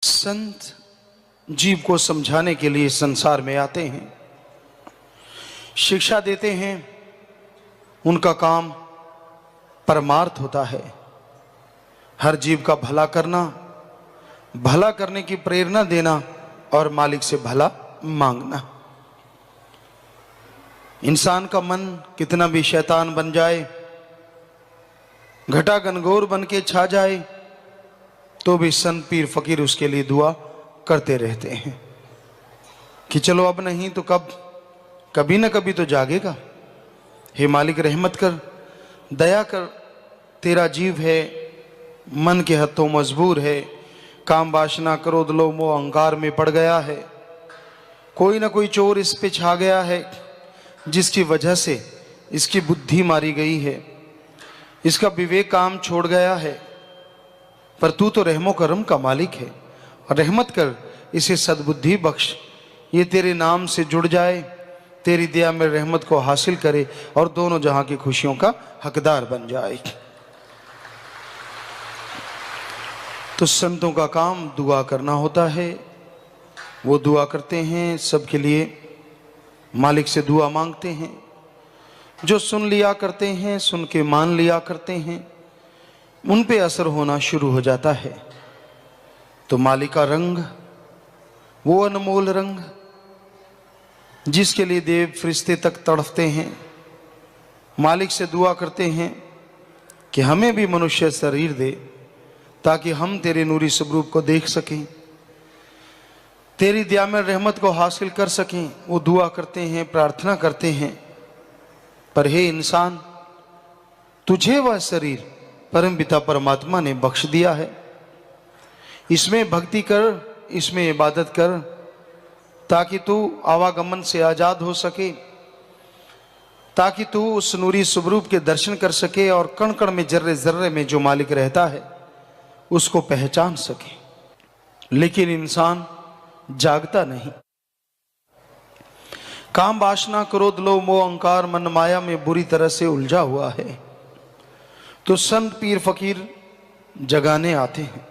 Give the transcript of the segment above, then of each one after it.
संत जीव को समझाने के लिए संसार में आते हैं, शिक्षा देते हैं। उनका काम परमार्थ होता है, हर जीव का भला करना, भला करने की प्रेरणा देना और मालिक से भला मांगना। इंसान का मन कितना भी शैतान बन जाए, घटा घनघोर बन के छा जाए, तो भी संत पीर फकीर उसके लिए दुआ करते रहते हैं कि चलो अब नहीं तो कब, कभी न कभी तो जागेगा। हे मालिक रहमत कर, दया कर, तेरा जीव है, मन के हथों मजबूर है, काम वासना क्रोध लोभ मोह अहंकार में पड़ गया है। कोई ना कोई चोर इस पे छा गया है, जिसकी वजह से इसकी बुद्धि मारी गई है, इसका विवेक काम छोड़ गया है। पर तू तो रहमो करम का मालिक है, और रहमत कर, इसे सद्बुद्धि बख्श, ये तेरे नाम से जुड़ जाए, तेरी दया में रहमत को हासिल करे और दोनों जहां की खुशियों का हकदार बन जाए। तो संतों का काम दुआ करना होता है। वो दुआ करते हैं सबके लिए, मालिक से दुआ मांगते हैं। जो सुन लिया करते हैं, सुन के मान लिया करते हैं, उन पे असर होना शुरू हो जाता है। तो मालिक का रंग, वो अनमोल रंग जिसके लिए देव फरिश्ते तक तड़फते हैं, मालिक से दुआ करते हैं कि हमें भी मनुष्य शरीर दे ताकि हम तेरे नूरी स्वरूप को देख सकें, तेरी दया में रहमत को हासिल कर सकें। वो दुआ करते हैं, प्रार्थना करते हैं। पर हे इंसान, तुझे वह शरीर परम पिता परमात्मा ने बख्श दिया है, इसमें भक्ति कर, इसमें इबादत कर, ताकि तू आवागमन से आजाद हो सके, ताकि तू उस नूरी स्वरूप के दर्शन कर सके और कण कण में, जर्रे जर्रे में जो मालिक रहता है उसको पहचान सके। लेकिन इंसान जागता नहीं, काम वासना क्रोध लोभ मोह अहंकार मन माया में बुरी तरह से उलझा हुआ है। तो संत पीर फकीर जगाने आते हैं,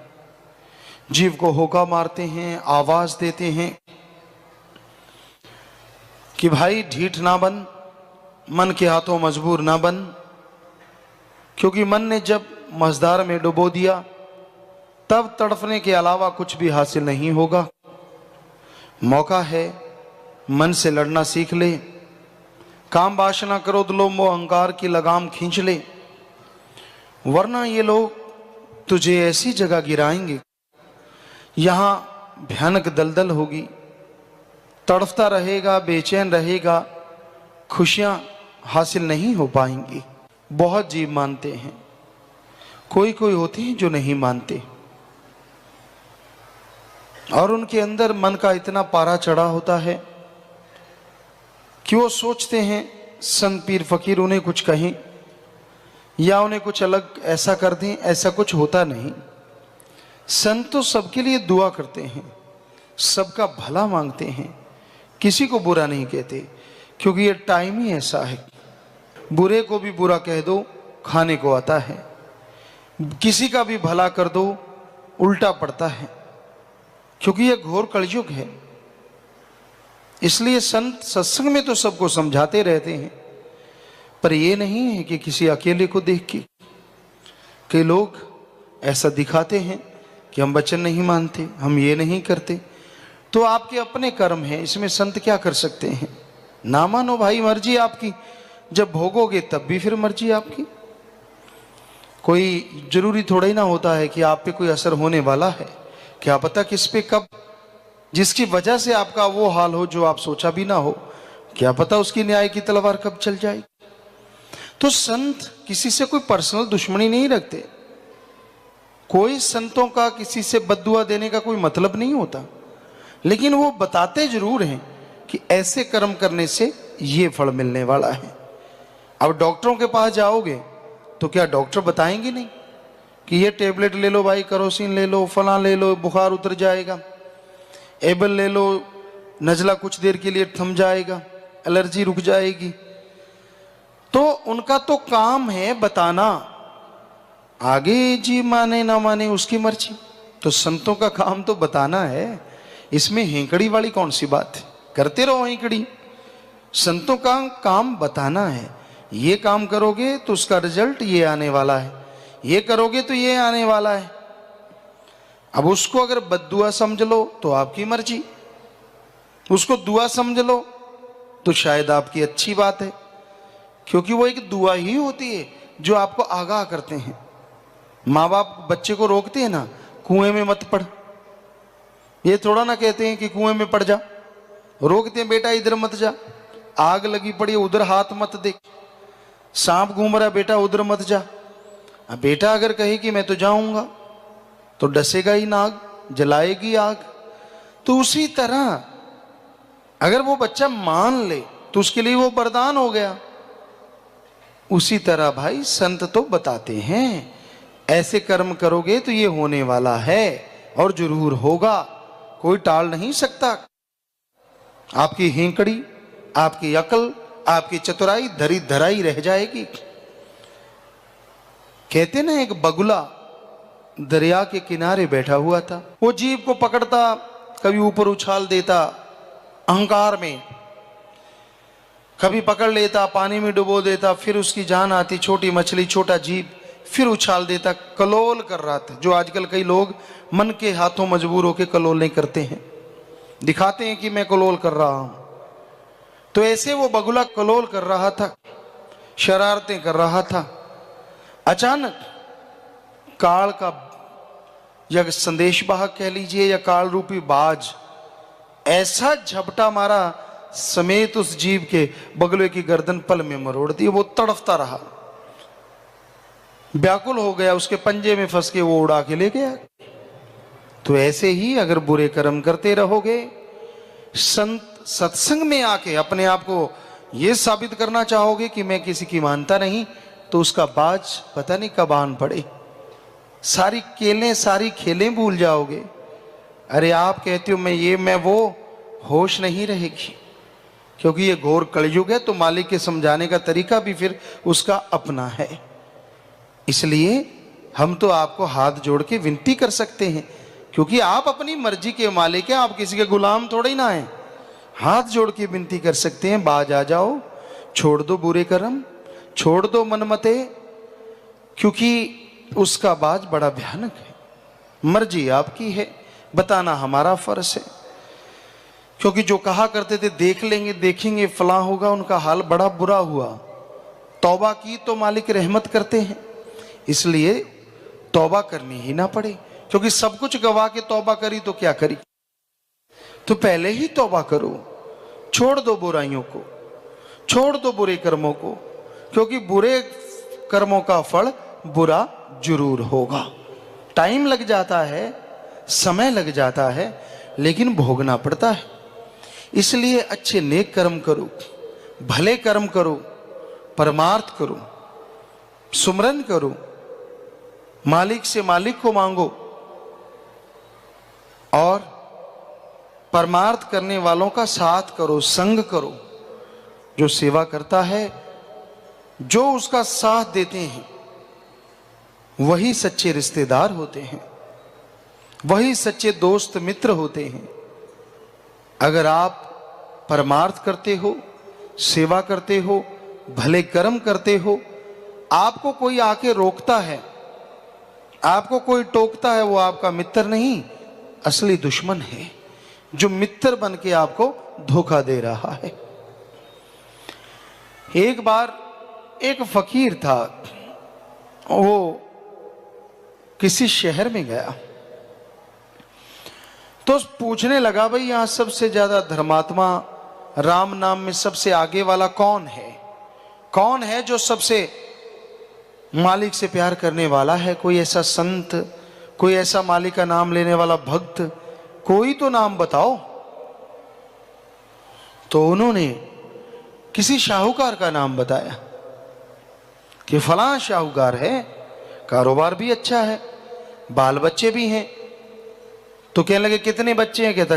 जीव को होका मारते हैं, आवाज देते हैं कि भाई ढीठ ना बन, मन के हाथों मजबूर ना बन, क्योंकि मन ने जब मझधार में डुबो दिया तब तड़फने के अलावा कुछ भी हासिल नहीं होगा। मौका है, मन से लड़ना सीख ले, काम वासना क्रोध लोभ मोह अहंकार की लगाम खींच ले, वरना ये लोग तुझे ऐसी जगह गिराएंगे, यहां भयानक दलदल होगी, तड़फता रहेगा, बेचैन रहेगा, खुशियां हासिल नहीं हो पाएंगी। बहुत जीव मानते हैं, कोई कोई होते हैं जो नहीं मानते, और उनके अंदर मन का इतना पारा चढ़ा होता है कि वो सोचते हैं संत पीर फकीर उन्हें कुछ कहें या उन्हें कुछ अलग ऐसा कर दें। ऐसा कुछ होता नहीं। संत तो सबके लिए दुआ करते हैं, सबका भला मांगते हैं, किसी को बुरा नहीं कहते, क्योंकि ये टाइम ही ऐसा है। बुरे को भी बुरा कह दो, खाने को आता है, किसी का भी भला कर दो, उल्टा पड़ता है, क्योंकि यह घोर कलयुग है। इसलिए संत सत्संग में तो सबको समझाते रहते हैं, पर यह नहीं है कि किसी अकेले को देख के कई लोग ऐसा दिखाते हैं कि हम वचन नहीं मानते, हम ये नहीं करते। तो आपके अपने कर्म हैं, इसमें संत क्या कर सकते हैं। ना मानो भाई, मर्जी आपकी, जब भोगोगे तब भी फिर मर्जी आपकी। कोई जरूरी थोड़ा ही ना होता है कि आप पे कोई असर होने वाला है, क्या पता किस पे कब, जिसकी वजह से आपका वो हाल हो जो आप सोचा भी ना हो, क्या पता उसकी न्याय की तलवार कब चल जाए। तो संत किसी से कोई पर्सनल दुश्मनी नहीं रखते, कोई संतों का किसी से बद्दुआ देने का कोई मतलब नहीं होता, लेकिन वो बताते जरूर हैं कि ऐसे कर्म करने से ये फल मिलने वाला है। अब डॉक्टरों के पास जाओगे तो क्या डॉक्टर बताएंगे नहीं कि ये टेबलेट ले लो भाई, केरोसिन ले लो, फला ले लो, बुखार उतर जाएगा, एबल ले लो, नजला कुछ देर के लिए थम जाएगा, एलर्जी रुक जाएगी। तो उनका तो काम है बताना, आगे जी माने ना माने उसकी मर्जी। तो संतों का काम तो बताना है, इसमें हेंकड़ी वाली कौन सी बात है? करते रहो हेंकड़ी। संतों का काम बताना है, ये काम करोगे तो उसका रिजल्ट ये आने वाला है, ये करोगे तो ये आने वाला है। अब उसको अगर बद्दुआ समझ लो तो आपकी मर्जी, उसको दुआ समझ लो तो शायद आपकी अच्छी बात है, क्योंकि वो एक दुआ ही होती है जो आपको आगाह करते हैं। माँ बाप बच्चे को रोकते हैं ना, कुएं में मत पड़, ये थोड़ा ना कहते हैं कि कुएं में पड़ जा, रोकते हैं बेटा इधर मत जा, आग लगी पड़ी उधर हाथ मत देख, सांप घूम रहा बेटा उधर मत जा। अब बेटा अगर कहे कि मैं तो जाऊंगा तो डसेगा ही नाग, जलाएगी आग। तो उसी तरह अगर वो बच्चा मान ले तो उसके लिए वो वरदान हो गया। उसी तरह भाई संत तो बताते हैं, ऐसे कर्म करोगे तो ये होने वाला है और जरूर होगा, कोई टाल नहीं सकता। आपकी हेंकड़ी, आपकी अकल, आपकी चतुराई धरी धराई रह जाएगी। कहते ना एक बगुला दरिया के किनारे बैठा हुआ था, वो जीव को पकड़ता, कभी ऊपर उछाल देता अहंकार में, कभी पकड़ लेता पानी में डुबो देता, फिर उसकी जान आती, छोटी मछली छोटा जीव, फिर उछाल देता, कलोल कर रहा था। जो आजकल कई लोग मन के हाथों मजबूर होकर कलोल नहीं करते हैं, दिखाते हैं कि मैं कलोल कर रहा हूं। तो ऐसे वो बगुला कलोल कर रहा था, शरारतें कर रहा था। अचानक काल का या संदेशवाहक कह लीजिए या काल रूपी बाज ऐसा झपटा मारा, समेत उस जीव के बगुले की गर्दन पल में मरोड़ दी। वो तड़फता रहा, व्याकुल हो गया, उसके पंजे में फंस के वो उड़ा के ले गया। तो ऐसे ही अगर बुरे कर्म करते रहोगे, सत्संग में आके अपने आप को ये साबित करना चाहोगे कि मैं किसी की मानता नहीं, तो उसका बाज पता नहीं कब आन पड़े, सारी केलें सारी खेलें भूल जाओगे। अरे आप कहते हो मैं ये मैं वो, होश नहीं रहेगी, क्योंकि ये घोर कलयुग है। तो मालिक के समझाने का तरीका भी फिर उसका अपना है। इसलिए हम तो आपको हाथ जोड़ के विनती कर सकते हैं, क्योंकि आप अपनी मर्जी के मालिक हैं, आप किसी के गुलाम थोड़े ना हैं। हाथ जोड़ के विनती कर सकते हैं, बाज आ जाओ, छोड़ दो बुरे कर्म, छोड़ दो मनमते, क्योंकि उसका बाज बड़ा भयानक है। मर्जी आपकी है, बताना हमारा फर्ज है। क्योंकि जो कहा करते थे देख लेंगे देखेंगे फलां होगा, उनका हाल बड़ा बुरा हुआ। तौबा की तो मालिक रहमत करते हैं, इसलिए तौबा करनी ही ना पड़े, क्योंकि सब कुछ गवा के तौबा करी तो क्या करी। तो पहले ही तौबा करो, छोड़ दो बुराइयों को, छोड़ दो बुरे कर्मों को, क्योंकि बुरे कर्मों का फल बुरा जरूर होगा। टाइम लग जाता है, समय लग जाता है, लेकिन भोगना पड़ता है। इसलिए अच्छे नेक कर्म करो, भले कर्म करो, परमार्थ करो, सुमरन करो, मालिक से मालिक को मांगो, और परमार्थ करने वालों का साथ करो, संग करो। जो सेवा करता है, जो उसका साथ देते हैं, वही सच्चे रिश्तेदार होते हैं, वही सच्चे दोस्त मित्र होते हैं। अगर आप परमार्थ करते हो, सेवा करते हो, भले कर्म करते हो, आपको कोई आके रोकता है, आपको कोई टोकता है, वो आपका मित्र नहीं, असली दुश्मन है, जो मित्र बन के आपको धोखा दे रहा है। एक बार एक फकीर था, वो किसी शहर में गया तो पूछने लगा, भाई यहां सबसे ज्यादा धर्मात्मा राम नाम में सबसे आगे वाला कौन है? कौन है जो सबसे मालिक से प्यार करने वाला है? कोई ऐसा संत, कोई ऐसा मालिक का नाम लेने वाला भक्त, कोई तो नाम बताओ। तो उन्होंने किसी शाहूकार का नाम बताया कि फलां शाहूकार है, कारोबार भी अच्छा है, बाल बच्चे भी हैं। तो कहने लगे कितने बच्चे हैं? कहता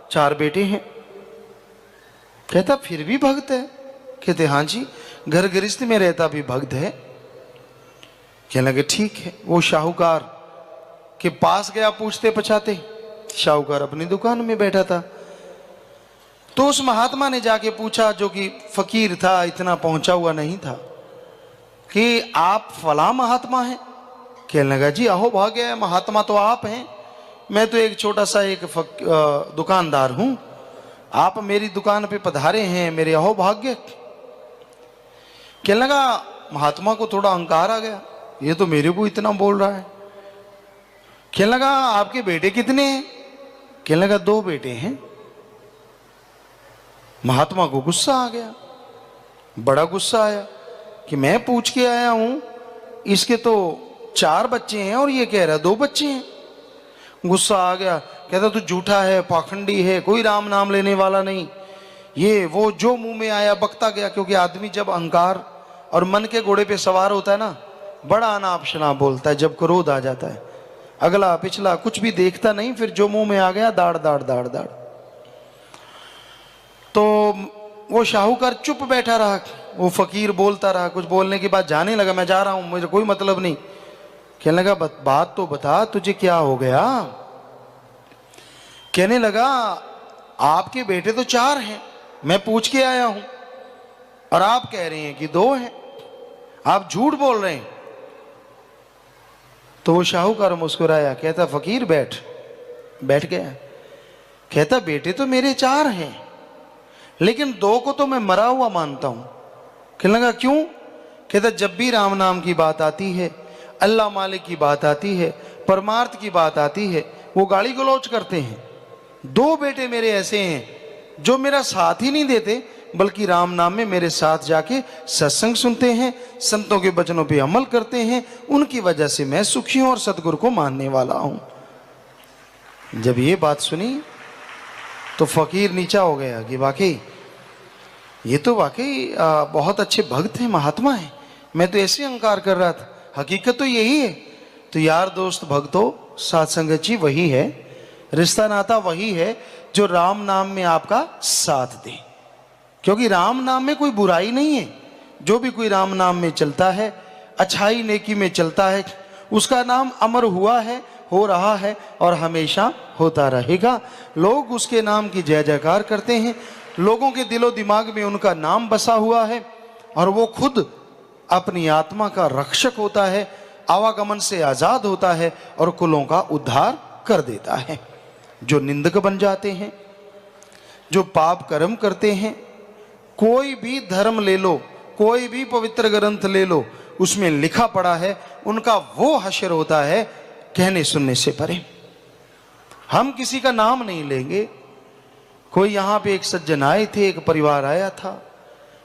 चार बेटे हैं। कहता फिर भी भक्त है? कहते हाँ जी, घर गृहस्थ में रहता भी भक्त है। कहने लगे ठीक है। वो शाहूकार कि पास गया पूछते पछाते, शाहूकार अपनी दुकान में बैठा था। तो उस महात्मा ने जाके पूछा, जो कि फकीर था, इतना पहुंचा हुआ नहीं था, कि आप फला महात्मा हैं? कहने लगा, जी अहो भाग्य है, महात्मा तो आप हैं, मैं तो एक छोटा सा एक दुकानदार हूं, आप मेरी दुकान पे पधारे हैं, मेरे अहो भाग्य। कहने लगा, महात्मा को थोड़ा अहंकार आ गया, ये तो मेरे को इतना बोल रहा है। कहने लगा, आपके बेटे कितने हैं? कहने लगा, 2 बेटे हैं। महात्मा को गुस्सा आ गया, बड़ा गुस्सा आया कि मैं पूछ के आया हूं, इसके तो 4 बच्चे हैं और ये कह रहा 2 बच्चे हैं। गुस्सा आ गया, कहता तू झूठा है, पाखंडी है, कोई राम नाम लेने वाला नहीं, ये वो जो मुंह में आया बकता गया। क्योंकि आदमी जब अहंकार और मन के घोड़े पे सवार होता है ना, बड़ा अनाप शनाप बोलता है। जब क्रोध आ जाता है, अगला पिछला कुछ भी देखता नहीं, फिर जो मुंह में आ गया दाड़ दाड़ दाड़ दाड़। तो वो शाहूकार चुप बैठा रहा, वो फकीर बोलता रहा, कुछ बोलने के बाद जाने लगा, मैं जा रहा हूं, मुझे कोई मतलब नहीं। कहने लगा, बात तो बता, तुझे क्या हो गया? कहने लगा, आपके बेटे तो 4 हैं, मैं पूछ के आया हूं, और आप कह रहे हैं कि 2 हैं, आप झूठ बोल रहे हैं। तो वो शाहूकार मुस्कुराया, कहता फकीर बैठ गया। कहता बेटे तो मेरे 4 हैं, लेकिन 2 को तो मैं मरा हुआ मानता हूं। कहने लगा, क्यों? कहता जब भी राम नाम की बात आती है, अल्लाह मालिक की बात आती है, परमार्थ की बात आती है, वो गाली गलौज करते हैं। 2 बेटे मेरे ऐसे हैं जो मेरा साथ ही नहीं देते, बल्कि राम नाम में मेरे साथ जाके सत्संग सुनते हैं, संतों के वचनों पे अमल करते हैं, उनकी वजह से मैं सुखी हूं और सतगुरु को मानने वाला हूं। जब ये बात सुनी तो फकीर नीचा हो गया कि वाकई ये तो वाकई बहुत अच्छे भक्त हैं, महात्मा हैं, मैं तो ऐसे अहंकार कर रहा था, हकीकत तो यही है। तो यार दोस्त भक्तों, साथ संगत जी वही है, रिश्ता नाता वही है जो राम नाम में आपका साथ दे। क्योंकि राम नाम में कोई बुराई नहीं है, जो भी कोई राम नाम में चलता है, अच्छाई नेकी में चलता है, उसका नाम अमर हुआ है, हो रहा है और हमेशा होता रहेगा। लोग उसके नाम की जय जयकार करते हैं, लोगों के दिलो दिमाग में उनका नाम बसा हुआ है, और वो खुद अपनी आत्मा का रक्षक होता है, आवागमन से आजाद होता है और कुलों का उद्धार कर देता है। जो निंदक बन जाते हैं, जो पाप कर्म करते हैं, कोई भी धर्म ले लो, कोई भी पवित्र ग्रंथ ले लो, उसमें लिखा पड़ा है उनका वो हश्र होता है कहने सुनने से परे। हम किसी का नाम नहीं लेंगे। कोई यहाँ पे एक सज्जन आए थे, एक परिवार आया था,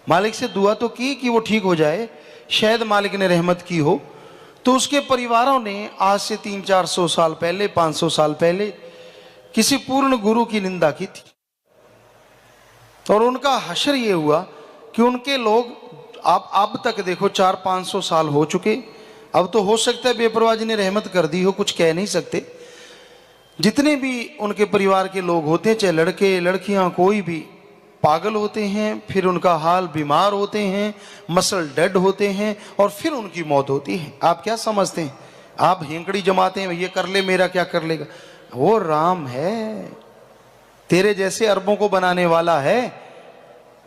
मालिक से दुआ तो की कि वो ठीक हो जाए, शायद मालिक ने रहमत की हो। तो उसके परिवारों ने आज से 300-400 साल पहले, 500 साल पहले किसी पूर्ण गुरु की निंदा की थी, और उनका हश्र ये हुआ कि उनके लोग आप अब तक देखो 400-500 साल हो चुके, अब तो हो सकता है बेपरवाह जी ने रहमत कर दी हो, कुछ कह नहीं सकते। जितने भी उनके परिवार के लोग होते हैं, चाहे लड़के लड़कियां कोई भी, पागल होते हैं, फिर उनका हाल बीमार होते हैं, मसल डेड होते हैं, और फिर उनकी मौत होती है। आप क्या समझते हैं? आप हेंकड़ी जमाते हैं, ये कर ले मेरा क्या कर लेगा? वो राम है, तेरे जैसे अरबों को बनाने वाला है।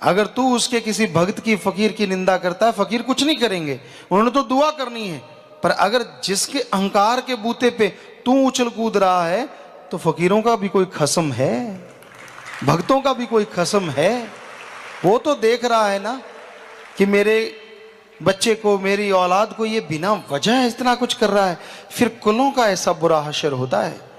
अगर तू उसके किसी भक्त की, फकीर की निंदा करता है, फकीर कुछ नहीं करेंगे, उन्होंने तो दुआ करनी है। पर अगर जिसके अहंकार के बूते पे तू उछल कूद रहा है, तो फकीरों का भी कोई खसम है, भक्तों का भी कोई खसम है। वो तो देख रहा है ना कि मेरे बच्चे को, मेरी औलाद को ये बिना वजह इतना कुछ कर रहा है, फिर कुलों का ऐसा बुरा हश्र होता है।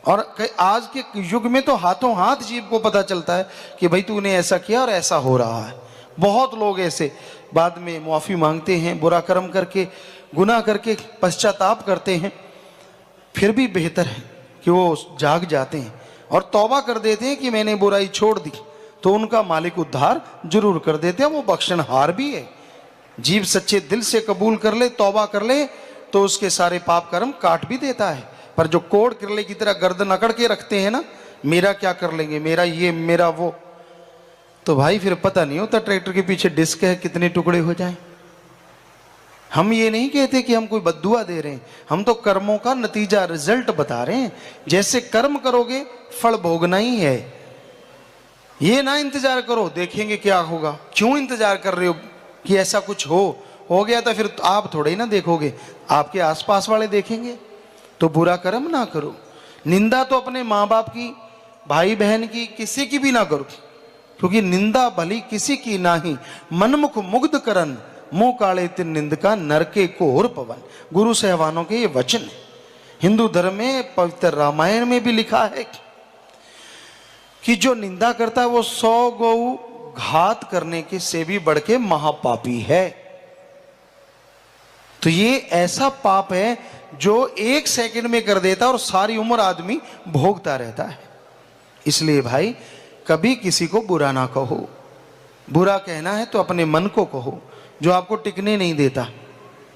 और आज के युग में तो हाथों हाथ जीव को पता चलता है कि भाई तूने ऐसा किया और ऐसा हो रहा है। बहुत लोग ऐसे बाद में मुआफ़ी मांगते हैं, बुरा कर्म करके, गुनाह करके पश्चाताप करते हैं, फिर भी बेहतर है कि वो जाग जाते हैं और तौबा कर देते हैं कि मैंने बुराई छोड़ दी, तो उनका मालिक उद्धार जरूर कर देते हैं। वो बख्शनहार भी है। जीव सच्चे दिल से कबूल कर ले, तौबा कर ले, तो उसके सारे पाप कर्म काट भी देता है। पर जो कोड़ किरले की तरह गर्दन अकड़ के रखते हैं ना, मेरा क्या कर लेंगे, मेरा ये मेरा वो, तो भाई फिर पता नहीं होता ट्रैक्टर के पीछे डिस्क है कितने टुकड़े हो जाएं। हम ये नहीं कहते कि हम कोई बद्दुआ दे रहे हैं, हम तो कर्मों का नतीजा, रिजल्ट बता रहे हैं। जैसे कर्म करोगे फल भोगना ही है। ये ना इंतजार करो देखेंगे क्या होगा। क्यों इंतजार कर रहे हो कि ऐसा कुछ हो गया तो फिर आप थोड़े ही ना देखोगे, आपके आसपास वाले देखेंगे। तो बुरा कर्म ना करो। निंदा तो अपने माँ बाप की, भाई बहन की, किसी की भी ना करो, क्योंकि निंदा भली किसी की नाही, मनमुख मुग्ध करन, मुंह काले तिन निंद का नरके कोर पवन। गुरु सहवानों के ये वचन है। हिंदू धर्म में पवित्र रामायण में भी लिखा है कि जो निंदा करता है वो 100 गौ घात करने के से भी बढ़ के महापापी है। तो ये ऐसा पाप है जो 1 सेकंड में कर देता है और सारी उम्र आदमी भोगता रहता है। इसलिए भाई कभी किसी को बुरा ना कहो। बुरा कहना है तो अपने मन को कहो जो आपको टिकने नहीं देता।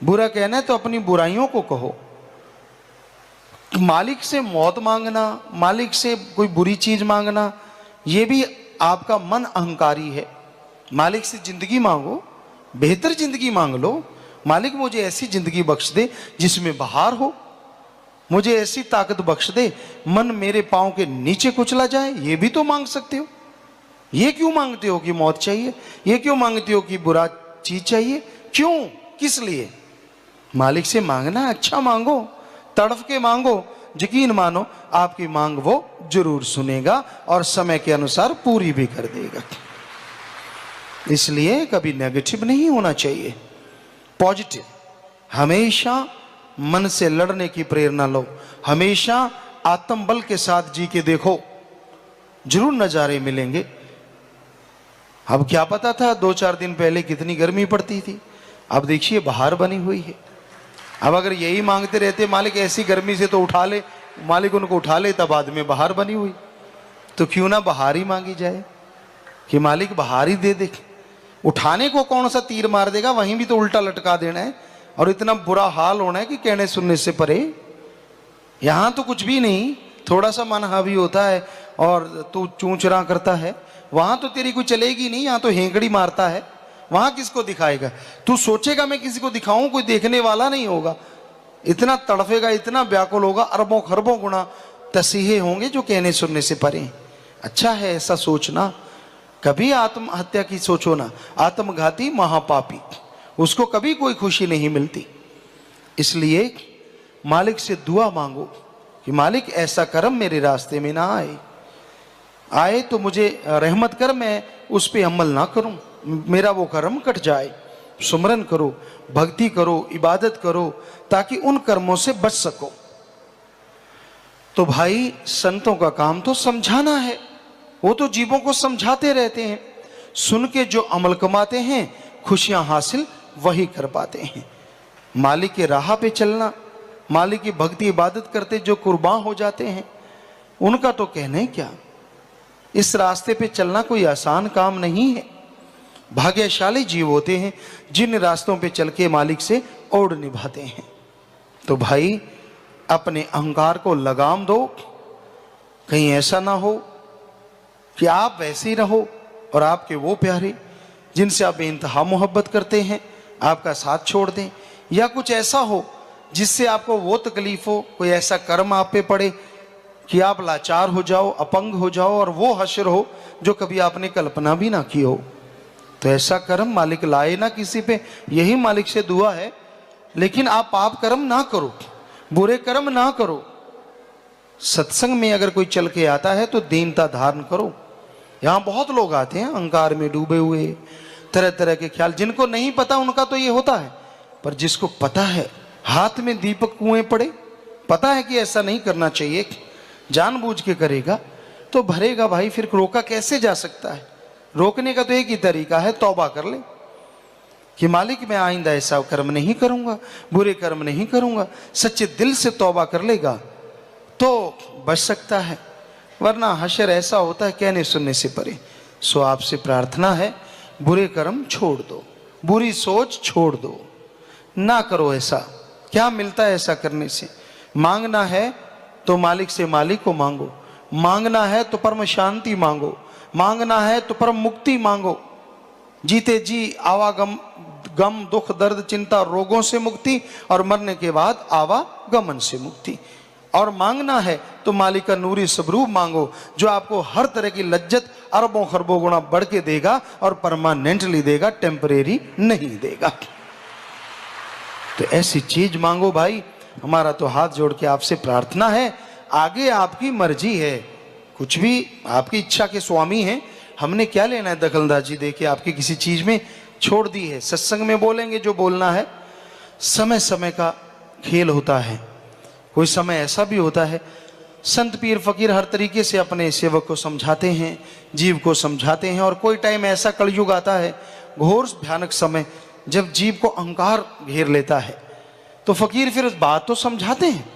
बुरा कहना है तो अपनी बुराइयों को कहो। मालिक से मौत मांगना, मालिक से कोई बुरी चीज मांगना, ये भी आपका मन अहंकारी है। मालिक से जिंदगी मांगो, बेहतर जिंदगी मांग लो। मालिक मुझे ऐसी जिंदगी बख्श दे जिसमें बहार हो, मुझे ऐसी ताकत बख्श दे मन मेरे पांव के नीचे कुचला जाए, ये भी तो मांग सकते हो। ये क्यों मांगते हो कि मौत चाहिए? ये क्यों मांगते हो कि बुरा चीज चाहिए? क्यों, किस लिए? मालिक से मांगना अच्छा मांगो, तड़फ के मांगो, यकीन मानो आपकी मांग वो जरूर सुनेगा और समय के अनुसार पूरी भी कर देगा। इसलिए कभी नेगेटिव नहीं होना चाहिए, पॉजिटिव। हमेशा मन से लड़ने की प्रेरणा लो, हमेशा आत्मबल के साथ जी के देखो, जरूर नजारे मिलेंगे। अब क्या पता था 2-4 दिन पहले कितनी गर्मी पड़ती थी, अब देखिए बाहर बनी हुई है। अब अगर यही मांगते रहते मालिक ऐसी गर्मी से तो उठा ले, मालिक उनको उठा ले, तब बाद में बाहर बनी हुई। तो क्यों ना बाहर ही मांगी जाए कि मालिक बाहर ही दे दे। उठाने को कौन सा तीर मार देगा, वहीं भी तो उल्टा लटका देना है और इतना बुरा हाल होना है कि कहने सुनने से परे। यहां तो कुछ भी नहीं, थोड़ा सा मन हावी होता है और तू चूंचरा करता है, वहां तो तेरी कोई चलेगी नहीं, यहां तो हेंकड़ी मारता है, वहां किसको दिखाएगा? तू सोचेगा मैं किसी को दिखाऊं, कोई देखने वाला नहीं होगा। इतना तड़फेगा, इतना व्याकुल होगा, अरबों खरबों गुना तसीहे होंगे जो कहने सुनने से परे। अच्छा है ऐसा सोचना। कभी आत्महत्या की सोचो ना, आत्मघाती महापापी, उसको कभी कोई खुशी नहीं मिलती। इसलिए मालिक से दुआ मांगो कि मालिक ऐसा कर्म मेरे रास्ते में ना आए तो मुझे रहमत कर, मैं उस पर अमल ना करूं, मेरा वो कर्म कट जाए। सुमरन करो, भक्ति करो, इबादत करो, ताकि उन कर्मों से बच सको। तो भाई संतों का काम तो समझाना है, वो तो जीवों को समझाते रहते हैं। सुन के जो अमल कमाते हैं, खुशियां हासिल वही कर पाते हैं। मालिक के राह पे चलना, मालिक की भक्ति इबादत करते जो कुर्बान हो जाते हैं, उनका तो कहना ही क्या। इस रास्ते पे चलना कोई आसान काम नहीं है। भाग्यशाली जीव होते हैं जिन रास्तों पे चल के मालिक से ओढ़ निभाते हैं। तो भाई अपने अहंकार को लगाम दो, कहीं ऐसा ना हो कि आप वैसे ही रहो और आपके वो प्यारे जिनसे आप बेइंतहा मोहब्बत करते हैं आपका साथ छोड़ दें, या कुछ ऐसा हो जिससे आपको वो तकलीफ हो, कोई ऐसा कर्म आप पे पड़े कि आप लाचार हो जाओ, अपंग हो जाओ और वो हश्र हो जो कभी आपने कल्पना भी ना की हो। तो ऐसा कर्म मालिक लाए ना किसी पे, यही मालिक से दुआ है। लेकिन आप पाप कर्म ना करो, बुरे कर्म ना करो। सत्संग में अगर कोई चल के आता है तो दीनता धारण करो। यहां बहुत लोग आते हैं अहंकार में डूबे हुए, तरह तरह के ख्याल, जिनको नहीं पता उनका तो ये होता है, पर जिसको पता है, हाथ में दीपक कुएं पड़े, पता है कि ऐसा नहीं करना चाहिए, जानबूझ के करेगा तो भरेगा भाई। फिर रोका कैसे जा सकता है? रोकने का तो एक ही तरीका है, तौबा कर ले कि मालिक मैं आइंदा ऐसा कर्म नहीं करूंगा, बुरे कर्म नहीं करूंगा। सच्चे दिल से तौबा कर लेगा तो बच सकता है, वरना हशर ऐसा होता है कहने सुनने से परे। सो आपसे प्रार्थना है, बुरे कर्म छोड़ दो, बुरी सोच छोड़ दो, ना करो ऐसा। क्या मिलता है ऐसा करने से? मांगना है तो मालिक से मालिक को मांगो, मांगना है तो परम शांति मांगो, मांगना है तो परम मुक्ति मांगो। जीते जी आवागम गम दुख दर्द चिंता रोगों से मुक्ति और मरने के बाद आवागमन से मुक्ति। और मांगना है तो मालिक का नूरी स्वरूप मांगो, जो आपको हर तरह की लज्जत अरबों खरबों गुना बढ़ के देगा और परमानेंटली देगा, टेम्परेरी नहीं देगा। तो ऐसी चीज मांगो भाई। हमारा तो हाथ जोड़ के आपसे प्रार्थना है, आगे आपकी मर्जी है, कुछ भी आपकी इच्छा के स्वामी हैं, हमने क्या लेना है दखलंदाजी देके आपकी किसी चीज में, छोड़ दी है। सत्संग में बोलेंगे जो बोलना है, समय समय का खेल होता है। कोई समय ऐसा भी होता है संत पीर फकीर हर तरीके से अपने सेवक को समझाते हैं, जीव को समझाते हैं, और कोई टाइम ऐसा कलयुग आता है, घोर भयानक समय, जब जीव को अहंकार घेर लेता है, तो फकीर फिर बात तो समझाते हैं,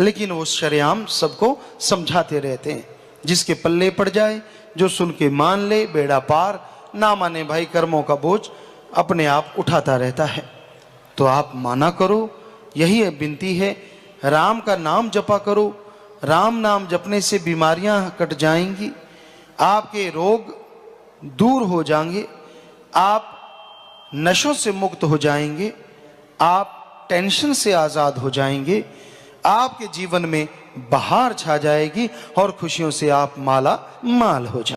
लेकिन वो शरेआम सबको समझाते रहते हैं। जिसके पल्ले पड़ जाए, जो सुन के मान ले, बेड़ा पार, ना माने भाई कर्मों का बोझ अपने आप उठाता रहता है। तो आप माना करो, यही विनती है। राम का नाम जपा करो, राम नाम जपने से बीमारियां कट जाएंगी, आपके रोग दूर हो जाएंगे, आप नशों से मुक्त हो जाएंगे, आप टेंशन से आजाद हो जाएंगे, आपके जीवन में बहार छा जाएगी और खुशियों से आप माला माल हो जाएंगे।